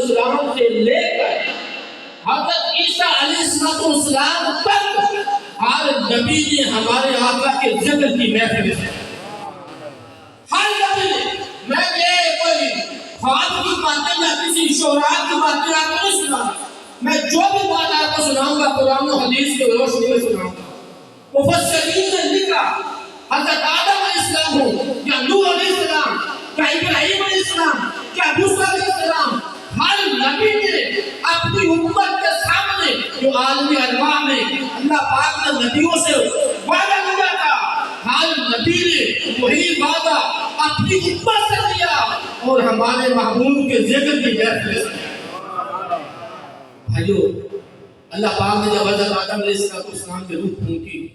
السلام سے لے کر حضرت عیسیٰ علیہ السلام تک ہر نبی نے ہمارے آقا کے ذکر کی محفل ہے. ہر نبی نے. میں یہ کوئی خواب کی باتیں یا کسی شعراء کی باتیں آپ کو نہیں سنا. میں جو بھی بات آپ کو سناؤں گا قرآن و حدیث کے روشنی میں سناؤں گا. مفسرین نے لکھا حضرت آدم علیہ السلام ہو یا نوح علیہ السلام یا ابراہیم علیہ السلام یا موسیٰ علیہ السلام، ہر نبی نے اپنی امت کے سامنے جو عالمی ارواح میں اللہ پاک نے نبیوں سے وعدہ کیا تھا، ہر نبی نے وہی وعدہ اپنی امت سے کیا اور ہمارے محبوب کے ذکر کی محفل سے. بھائیو، اللہ پاک نے جب حضرت آدم علیہ السلام کی روح پھونکی،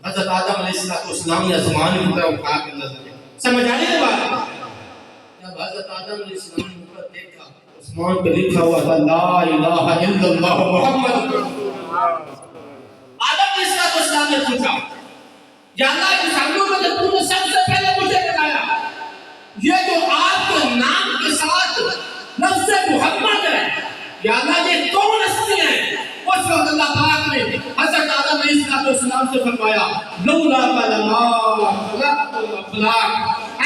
حضرت آدم علیہ السلام نے آسمان کی طرف اٹھا کے نظر دی. سمجھ آنے کے بعد جب حضرت آدم علیہ السلام نے اوپر دیکھا، آسمان پہ لکھا ہوا تھا لا الہ الا اللہ محمد. آدم علیہ السلام نے پوچھا یا اللہ کے سامنے میں تو نے سب سے پہلے مجھے بتایا یہ جو آپ کے نام کے ساتھ لفظ محمد ہے، یا اللہ یہ کون ہستی ہے؟ اس وقت اللہ پاک نے حضرت آدم علیہ السلام سے فرمایا لولا کلما خلقت الافلاق.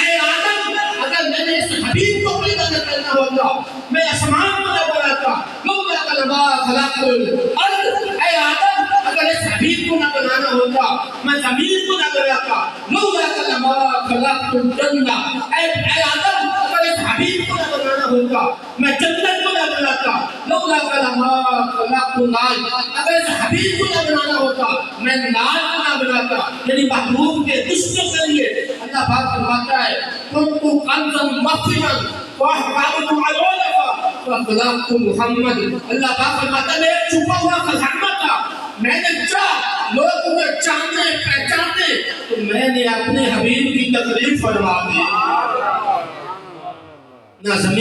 اے آدم، اگر میں نے اس حبیب کو پیدا نہ کرنا ہوتا میں آسمان کو نہ بناتا. لولا کلما خلقت الارض. اے آدم، اگر اس حبیب کو نہ بنانا ہوتا میں زمین کو نہ بناتا. لولا کلما خلقت الجنہ. اے آدم، اگر اس حبیب کو نہ بنانا ہوتا میں جنت کو نہ بناتا. لولا کلما خلقت النار. اگر اس حبیب کو نہ بنانا ہوتا میں نار کو نہ بناتا. یعنی محبوب کے دشمنوں کے لیے اللہ پاک فرماتا ہے كنت كنزا مخفيا واحببت علومك فخلقت محمد. اللہ پاک فرماتا ہے میں ایک چھپا ہوا خزانہ تھا، میں نے چاہ لوگ مجھے جانتے پہچانتے تو میں نے اپنے حبیب کی تقریب فرما دی. نہ زمین